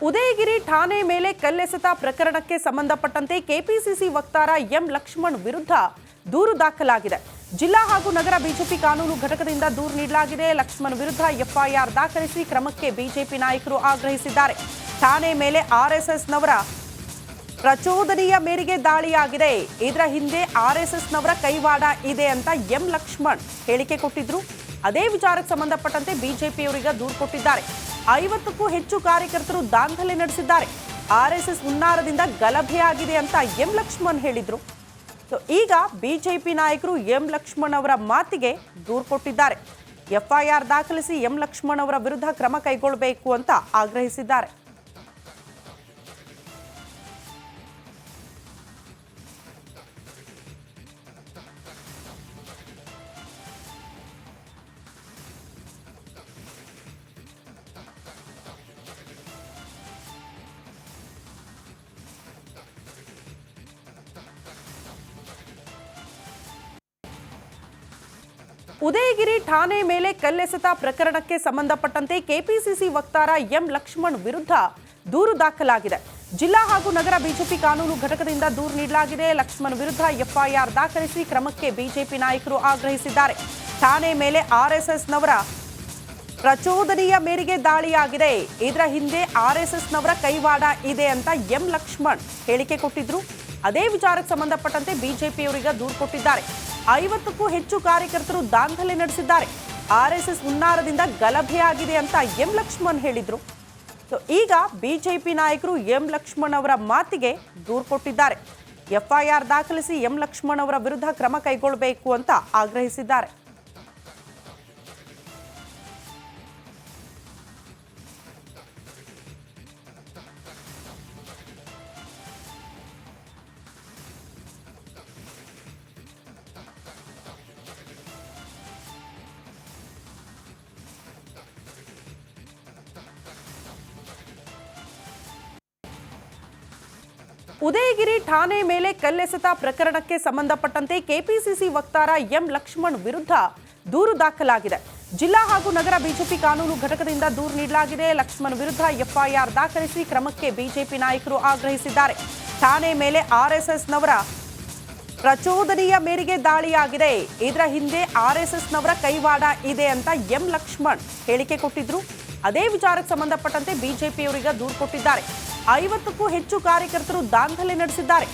ಉದಯಗಿರಿ ಠಾಣೆ ಮೇಲೆ ಕಲ್ಲೆಸೆತ ಪ್ರಕರಣಕ್ಕೆ ಸಂಬಂಧಪಟ್ಟಂತೆ ಕೆಪಿಸಿಸಿ ವಕ್ತಾರ ಎಂ ಲಕ್ಷ್ಮಣ್ ವಿರುದ್ಧ ದೂರು ದಾಖಲಾಗಿದೆ. ಜಿಲ್ಲಾ ಹಾಗೂ ನಗರ ಬಿಜೆಪಿ ಕಾನೂನು ಘಟಕದಿಂದ ದೂರು ನೀಡಲಾಗಿದೆ. ಲಕ್ಷ್ಮಣ್ ವಿರುದ್ಧ ಎಫ್ಐಆರ್ ದಾಖಲಿಸಿ ಕ್ರಮಕ್ಕೆ ಬಿಜೆಪಿ ನಾಯಕರು ಆಗ್ರಹಿಸಿದ್ದಾರೆ. ಠಾಣೆ ಮೇಲೆ ಆರ್ಎಸ್ಎಸ್ನವರ ಪ್ರಚೋದನೆಯ ಮೇರೆಗೆ ದಾಳಿಯಾಗಿದೆ. ಇದರ ಹಿಂದೆ ಆರ್ಎಸ್ಎಸ್ನವರ ಕೈವಾಡ ಇದೆ ಅಂತ ಎಂ ಲಕ್ಷ್ಮಣ್ ಹೇಳಿಕೆ ಕೊಟ್ಟಿದ್ರು. ಅದೇ ವಿಚಾರಕ್ಕೆ ಸಂಬಂಧಪಟ್ಟಂತೆ ಬಿಜೆಪಿಯವರಿಗೆ ದೂರು ಕೊಟ್ಟಿದ್ದಾರೆ. 50ಕ್ಕೂ ಹೆಚ್ಚು ಕಾರ್ಯಕರ್ತರು ದಾಂಧಲೆ ನಡೆಸಿದ್ದಾರೆ. ಆರ್ಎಸ್ಎಸ್ ಹುನ್ನಾರದಿಂದ ಗಲಭೆಯಾಗಿದೆ ಅಂತ ಎಂ ಲಕ್ಷ್ಮಣ್ ಹೇಳಿದ್ರು. ಈಗ ಬಿಜೆಪಿ ನಾಯಕರು ಎಂ ಲಕ್ಷ್ಮಣ್ ಅವರ ಮಾತಿಗೆ ದೂರು ಕೊಟ್ಟಿದ್ದಾರೆ. ಎಫ್ಐಆರ್ ದಾಖಲಿಸಿ ಎಂ ಲಕ್ಷ್ಮಣ್ ಅವರ ವಿರುದ್ಧ ಕ್ರಮ ಕೈಗೊಳ್ಳಬೇಕು ಅಂತ ಆಗ್ರಹಿಸಿದ್ದಾರೆ. ಉದಯಗಿರಿ ಠಾಣೆ ಮೇಲೆ ಕಲ್ಲೆಸೆತ ಪ್ರಕರಣಕ್ಕೆ ಸಂಬಂಧಪಟ್ಟಂತೆ ಕೆಪಿಸಿಸಿ ವಕ್ತಾರ ಎಂ ಲಕ್ಷ್ಮಣ್ ವಿರುದ್ಧ ದೂರು ದಾಖಲಾಗಿದೆ. ಜಿಲ್ಲಾ ಹಾಗೂ ನಗರ ಬಿಜೆಪಿ ಕಾನೂನು ಘಟಕದಿಂದ ದೂರು ನೀಡಲಾಗಿದೆ. ಲಕ್ಷ್ಮಣ್ ವಿರುದ್ಧ ಎಫ್ಐಆರ್ ದಾಖಲಿಸಿ ಕ್ರಮಕ್ಕೆ ಬಿಜೆಪಿ ನಾಯಕರು ಆಗ್ರಹಿಸಿದ್ದಾರೆ. ಠಾಣೆ ಮೇಲೆ ಆರ್ಎಸ್ಎಸ್ನವರ ಪ್ರಚೋದನೆಯ ಮೇರೆಗೆ ದಾಳಿಯಾಗಿದೆ. ಇದರ ಹಿಂದೆ ಆರ್ಎಸ್ಎಸ್ನವರ ಕೈವಾಡ ಇದೆ ಅಂತ ಎಂ ಲಕ್ಷ್ಮಣ್ ಹೇಳಿಕೆ ಕೊಟ್ಟಿದ್ರು. ಅದೇ ವಿಚಾರಕ್ಕೆ ಸಂಬಂಧಪಟ್ಟಂತೆ ಬಿಜೆಪಿಯವರಿಗೆ ದೂರು ಕೊಟ್ಟಿದ್ದಾರೆ. 50ಕ್ಕೂ ಹೆಚ್ಚು ಕಾರ್ಯಕರ್ತರು ದಾಂಧಲೆ ನಡೆಸಿದ್ದಾರೆ. ಆರ್ಎಸ್ಎಸ್ ಹುನ್ನಾರದಿಂದ ಗಲಭೆಯಾಗಿದೆ ಅಂತ ಎಂ ಲಕ್ಷ್ಮಣ್ ಹೇಳಿದ್ರು. ಈಗ ಬಿಜೆಪಿ ನಾಯಕರು ಎಂ ಲಕ್ಷ್ಮಣ್ ಅವರ ಮಾತಿಗೆ ದೂರು ಕೊಟ್ಟಿದ್ದಾರೆ. ಎಫ್ಐಆರ್ ದಾಖಲಿಸಿ ಎಂ ಲಕ್ಷ್ಮಣ್ ಅವರ ವಿರುದ್ಧ ಕ್ರಮ ಕೈಗೊಳ್ಳಬೇಕು ಅಂತ ಆಗ್ರಹಿಸಿದ್ದಾರೆ. ಉದಯಗಿರಿ ಠಾಣೆ ಮೇಲೆ ಕಲ್ಲೆಸೆತ ಪ್ರಕರಣಕ್ಕೆ ಸಂಬಂಧಪಟ್ಟಂತೆ ಕೆಪಿಸಿಸಿ ವಕ್ತಾರ ಎಂ ಲಕ್ಷ್ಮಣ್ ವಿರುದ್ಧ ದೂರು ದಾಖಲಾಗಿದೆ. ಜಿಲ್ಲಾ ಹಾಗೂ ನಗರ ಬಿಜೆಪಿ ಕಾನೂನು ಘಟಕದಿಂದ ದೂರು ನೀಡಲಾಗಿದೆ. ಲಕ್ಷ್ಮಣ್ ವಿರುದ್ಧ ಎಫ್ಐಆರ್ ದಾಖಲಿಸಿ ಕ್ರಮಕ್ಕೆ ಬಿಜೆಪಿ ನಾಯಕರು ಆಗ್ರಹಿಸಿದ್ದಾರೆ. ಠಾಣೆ ಮೇಲೆ ಆರ್ಎಸ್ಎಸ್ನವರ ಪ್ರಚೋದನೆಯ ಮೇರೆಗೆ ದಾಳಿಯಾಗಿದೆ. ಇದರ ಹಿಂದೆ ಆರ್ಎಸ್ಎಸ್ನವರ ಕೈವಾಡ ಇದೆ ಅಂತ ಎಂ ಲಕ್ಷ್ಮಣ್ ಹೇಳಿಕೆ ಕೊಟ್ಟಿದ್ರು. ಅದೇ ವಿಚಾರಕ್ಕೆ ಸಂಬಂಧಪಟ್ಟಂತೆ ಬಿಜೆಪಿಯವರಿಗೆ ದೂರು ಕೊಟ್ಟಿದ್ದಾರೆ. 50ಕ್ಕೂ ಹೆಚ್ಚು ಕಾರ್ಯಕರ್ತರು ದಾಂಧಲೆ ನಡೆಸಿದ್ದಾರೆ.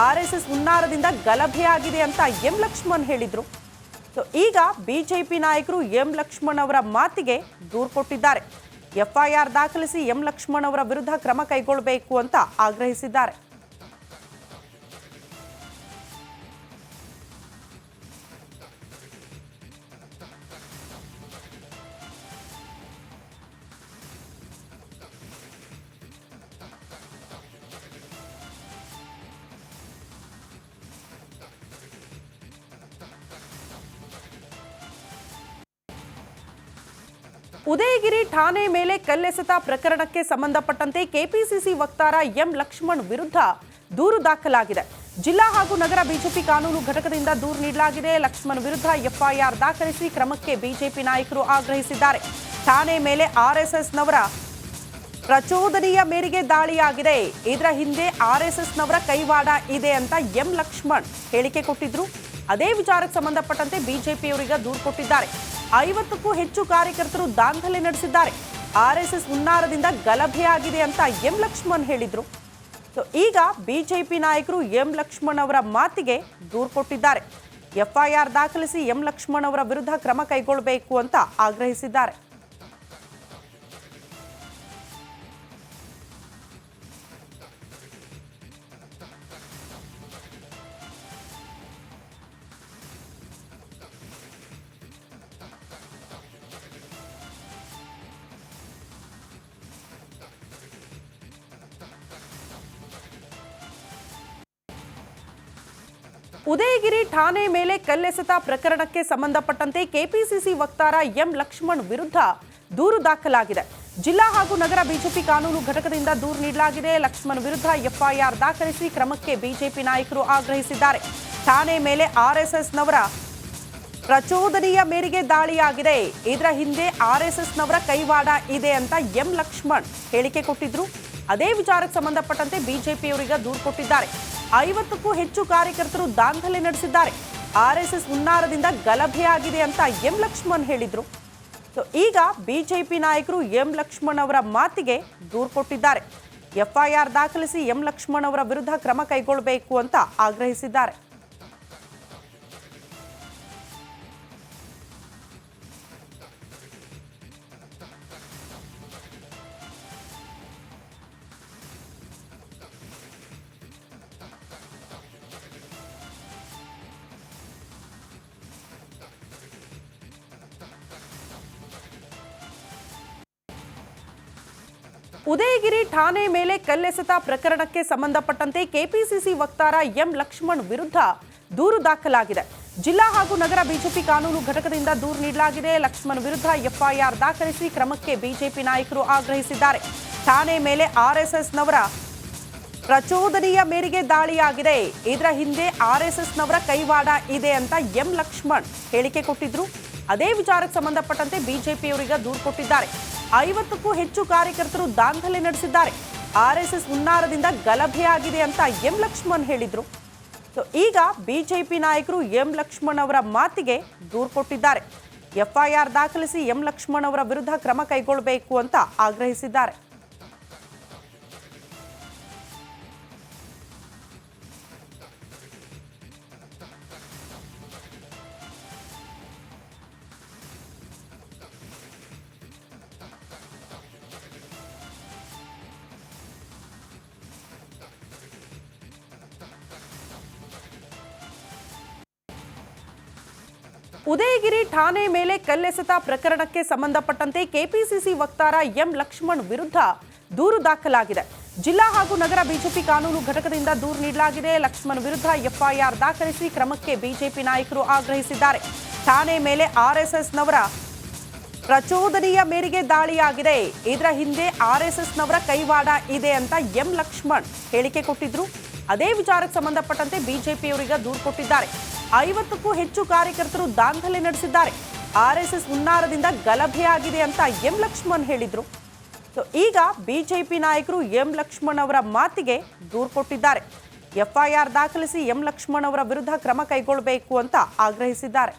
ಆರ್ಎಸ್ಎಸ್ ಹುನ್ನಾರದಿಂದ ಗಲಭೆಯಾಗಿದೆ ಅಂತ ಎಂ ಲಕ್ಷ್ಮಣ್ ಹೇಳಿದ್ರು. ಈಗ ಬಿಜೆಪಿ ನಾಯಕರು ಎಂ ಲಕ್ಷ್ಮಣ್ ಅವರ ಮಾತಿಗೆ ದೂರು ಕೊಟ್ಟಿದ್ದಾರೆ. ಎಫ್ಐಆರ್ ದಾಖಲಿಸಿ ಎಂ ಲಕ್ಷ್ಮಣ್ ಅವರ ವಿರುದ್ಧ ಕ್ರಮ ಕೈಗೊಳ್ಳಬೇಕು ಅಂತ ಆಗ್ರಹಿಸಿದ್ದಾರೆ. ಉದಯಗಿರಿ ಠಾಣೆ ಮೇಲೆ ಕಲ್ಲೆಸೆತ ಪ್ರಕರಣಕ್ಕೆ ಸಂಬಂಧಪಟ್ಟಂತೆ ಕೆಪಿಸಿಸಿ ವಕ್ತಾರ ಎಂ ಲಕ್ಷ್ಮಣ್ ವಿರುದ್ಧ ದೂರು ದಾಖಲಾಗಿದೆ. ಜಿಲ್ಲಾ ಹಾಗೂ ನಗರ ಬಿಜೆಪಿ ಕಾನೂನು ಘಟಕದಿಂದ ದೂರು ನೀಡಲಾಗಿದೆ. ಲಕ್ಷ್ಮಣ್ ವಿರುದ್ಧ ಎಫ್ಐಆರ್ ದಾಖಲಿಸಿ ಕ್ರಮಕ್ಕೆ ಬಿಜೆಪಿ ನಾಯಕರು ಆಗ್ರಹಿಸಿದ್ದಾರೆ. ಠಾಣೆ ಮೇಲೆ ಆರ್ಎಸ್ಎಸ್ನವರ ಪ್ರಚೋದನೆಯ ಮೇರೆಗೆ ದಾಳಿಯಾಗಿದೆ. ಇದರ ಹಿಂದೆ ಆರ್ಎಸ್ಎಸ್ನವರ ಕೈವಾಡ ಇದೆ ಅಂತ ಎಂ ಲಕ್ಷ್ಮಣ್ ಹೇಳಿಕೆ ಕೊಟ್ಟಿದ್ರು. ಅದೇ ವಿಚಾರಕ್ಕೆ ಸಂಬಂಧಪಟ್ಟಂತೆ ಬಿಜೆಪಿಯವರಿಗೆ ದೂರು ಕೊಟ್ಟಿದ್ದಾರೆ. 50ಕ್ಕೂ ಹೆಚ್ಚು ಕಾರ್ಯಕರ್ತರು ದಾಂಧಲೆ ನಡೆಸಿದ್ದಾರೆ. ಆರ್ಎಸ್ಎಸ್ ಹುನ್ನಾರದಿಂದ ಗಲಭೆಯಾಗಿದೆ ಅಂತ ಎಂ ಲಕ್ಷ್ಮಣ್ ಹೇಳಿದ್ರು. ಈಗ ಬಿಜೆಪಿ ನಾಯಕರು ಎಂ ಲಕ್ಷ್ಮಣ್ ಅವರ ಮಾತಿಗೆ ದೂರು ಕೊಟ್ಟಿದ್ದಾರೆ. ಎಫ್ಐಆರ್ ದಾಖಲಿಸಿ ಎಂ ಲಕ್ಷ್ಮಣ್ ಅವರ ವಿರುದ್ಧ ಕ್ರಮ ಕೈಗೊಳ್ಳಬೇಕು ಅಂತ ಆಗ್ರಹಿಸಿದ್ದಾರೆ. ಉದಯಗಿರಿ ಠಾಣೆ ಮೇಲೆ ಕಲ್ಲೆಸೆತ ಪ್ರಕರಣಕ್ಕೆ ಸಂಬಂಧಪಟ್ಟಂತೆ ಕೆಪಿಸಿಸಿ ವಕ್ತಾರ ಎಂ ಲಕ್ಷ್ಮಣ್ ವಿರುದ್ಧ ದೂರು ದಾಖಲಾಗಿದೆ. ಜಿಲ್ಲಾ ಹಾಗೂ ನಗರ ಬಿಜೆಪಿ ಕಾನೂನು ಘಟಕದಿಂದ ದೂರು ನೀಡಲಾಗಿದೆ. ಲಕ್ಷ್ಮಣ್ ವಿರುದ್ಧ ಎಫ್ಐಆರ್ ದಾಖಲಿಸಿ ಕ್ರಮಕ್ಕೆ ಬಿಜೆಪಿ ನಾಯಕರು ಆಗ್ರಹಿಸಿದ್ದಾರೆ. ಠಾಣೆ ಮೇಲೆ ಆರ್ಎಸ್ಎಸ್ನವರ ಪ್ರಚೋದನೆಯ ಮೇರೆಗೆ ದಾಳಿಯಾಗಿದೆ. ಇದರ ಹಿಂದೆ ಆರ್ಎಸ್ಎಸ್ನವರ ಕೈವಾಡ ಇದೆ ಅಂತ ಎಂ ಲಕ್ಷ್ಮಣ್ ಹೇಳಿಕೆ ಕೊಟ್ಟಿದ್ರು. ಅದೇ ವಿಚಾರಕ್ಕೆ ಸಂಬಂಧಪಟ್ಟಂತೆ ಬಿಜೆಪಿಯವರಿಗೆ ದೂರು ಕೊಟ್ಟಿದ್ದಾರೆ. 50ಕ್ಕೂ ಹೆಚ್ಚು ಕಾರ್ಯಕರ್ತರು ದಾಂಧಲೆ ನಡೆಸಿದ್ದಾರೆ. ಆರ್ಎಸ್ಎಸ್ ಹುನ್ನಾರದಿಂದ ಗಲಭೆಯಾಗಿದೆ ಅಂತ ಎಂ ಲಕ್ಷ್ಮಣ್ ಹೇಳಿದ್ರು. ಈಗ ಬಿಜೆಪಿ ನಾಯಕರು ಎಂ ಲಕ್ಷ್ಮಣ್ ಅವರ ಮಾತಿಗೆ ದೂರು ಕೊಟ್ಟಿದ್ದಾರೆ. ಎಫ್ಐಆರ್ ದಾಖಲಿಸಿ ಎಂ ಲಕ್ಷ್ಮಣ್ ಅವರ ವಿರುದ್ಧ ಕ್ರಮ ಕೈಗೊಳ್ಳಬೇಕು ಅಂತ ಆಗ್ರಹಿಸಿದ್ದಾರೆ. ಉದಯಗಿರಿ ಠಾಣೆ ಮೇಲೆ ಕಲ್ಲೆಸೆತ ಪ್ರಕರಣಕ್ಕೆ ಸಂಬಂಧಪಟ್ಟಂತೆ ಕೆಪಿಸಿಸಿ ವಕ್ತಾರ ಎಂ ಲಕ್ಷ್ಮಣ್ ವಿರುದ್ಧ ದೂರು ದಾಖಲಾಗಿದೆ. ಜಿಲ್ಲಾ ಹಾಗೂ ನಗರ ಬಿಜೆಪಿ ಕಾನೂನು ಘಟಕದಿಂದ ದೂರು ನೀಡಲಾಗಿದೆ. ಲಕ್ಷ್ಮಣ್ ವಿರುದ್ಧ ಎಫ್ಐಆರ್ ದಾಖಲಿಸಿ ಕ್ರಮಕ್ಕೆ ಬಿಜೆಪಿ ನಾಯಕರು ಆಗ್ರಹಿಸಿದ್ದಾರೆ. ಠಾಣೆ ಮೇಲೆ ಆರ್ಎಸ್ಎಸ್ನವರ ಪ್ರಚೋದನೆಯ ಮೇರೆಗೆ ದಾಳಿಯಾಗಿದೆ. ಇದರ ಹಿಂದೆ ಆರ್ಎಸ್ಎಸ್ನವರ ಕೈವಾಡ ಇದೆ ಅಂತ ಎಂ ಲಕ್ಷ್ಮಣ್ ಹೇಳಿಕೆ ಕೊಟ್ಟಿದ್ರು. ಅದೇ ವಿಚಾರಕ್ಕೆ ಸಂಬಂಧಪಟ್ಟಂತೆ ಬಿಜೆಪಿಯವರಿಗೆ ದೂರು ಕೊಟ್ಟಿದ್ದಾರೆ. 50ಕ್ಕೂ ಹೆಚ್ಚು ಕಾರ್ಯಕರ್ತರು ದಾಂಧಲೆ ನಡೆಸಿದ್ದಾರೆ. ಆರ್ಎಸ್ಎಸ್ ಹುನ್ನಾರದಿಂದ ಗಲಭೆಯಾಗಿದೆ ಅಂತ ಎಂ ಲಕ್ಷ್ಮಣ್ ಹೇಳಿದ್ರು. ಈಗ ಬಿಜೆಪಿ ನಾಯಕರು ಎಂ ಲಕ್ಷ್ಮಣ್ ಅವರ ಮಾತಿಗೆ ದೂರು ಕೊಟ್ಟಿದ್ದಾರೆ. ಎಫ್ಐಆರ್ ದಾಖಲಿಸಿ ಎಂ ಲಕ್ಷ್ಮಣ್ ಅವರ ವಿರುದ್ಧ ಕ್ರಮ ಕೈಗೊಳ್ಳಬೇಕು ಅಂತ ಆಗ್ರಹಿಸಿದ್ದಾರೆ. ಉದಯಗಿರಿ ಠಾಣೆ ಮೇಲೆ ಕಲ್ಲೆಸೆತ ಪ್ರಕರಣಕ್ಕೆ ಸಂಬಂಧಪಟ್ಟಂತೆ ಕೆಪಿಸಿಸಿ ವಕ್ತಾರ ಎಂ ಲಕ್ಷ್ಮಣ್ ವಿರುದ್ಧ ದೂರು ದಾಖಲಾಗಿದೆ. ಜಿಲ್ಲಾ ಹಾಗೂ ನಗರ ಬಿಜೆಪಿ ಕಾನೂನು ಘಟಕದಿಂದ ದೂರು ನೀಡಲಾಗಿದೆ. ಲಕ್ಷ್ಮಣ್ ವಿರುದ್ಧ ಎಫ್ಐಆರ್ ದಾಖಲಿಸಿ ಕ್ರಮಕ್ಕೆ ಬಿಜೆಪಿ ನಾಯಕರು ಆಗ್ರಹಿಸಿದ್ದಾರೆ. ಠಾಣೆ ಮೇಲೆ ಆರ್ಎಸ್ಎಸ್ನವರ ಪ್ರಚೋದನೆಯ ಮೇರೆಗೆ ದಾಳಿಯಾಗಿದೆ. ಇದರ ಹಿಂದೆ ಆರ್ಎಸ್ಎಸ್ನವರ ಕೈವಾಡ ಇದೆ ಅಂತ ಎಂ ಲಕ್ಷ್ಮಣ್ ಹೇಳಿಕೆ ಕೊಟ್ಟಿದ್ರು. ಅದೇ ವಿಚಾರಕ್ಕೆ ಸಂಬಂಧಪಟ್ಟಂತೆ ಬಿಜೆಪಿಯವರಿಗೆ ದೂರು ಕೊಟ್ಟಿದ್ದಾರೆ. 50ಕ್ಕೂ ಹೆಚ್ಚು ಕಾರ್ಯಕರ್ತರು ದಾಂಧಲೆ ನಡೆಸಿದ್ದಾರೆ. ಆರ್ಎಸ್ಎಸ್ ಹುನ್ನಾರದಿಂದ ಗಲಭೆಯಾಗಿದೆ ಅಂತ ಎಂ ಲಕ್ಷ್ಮಣ್ ಹೇಳಿದ್ರು. ಈಗ ಬಿಜೆಪಿ ನಾಯಕರು ಎಂ ಲಕ್ಷ್ಮಣ್ ಅವರ ಮಾತಿಗೆ ದೂರು ಕೊಟ್ಟಿದ್ದಾರೆ. ಎಫ್ಐಆರ್ ದಾಖಲಿಸಿ ಎಂ ಲಕ್ಷ್ಮಣ್ ಅವರ ವಿರುದ್ಧ ಕ್ರಮ ಕೈಗೊಳ್ಳಬೇಕು ಅಂತ ಆಗ್ರಹಿಸಿದ್ದಾರೆ.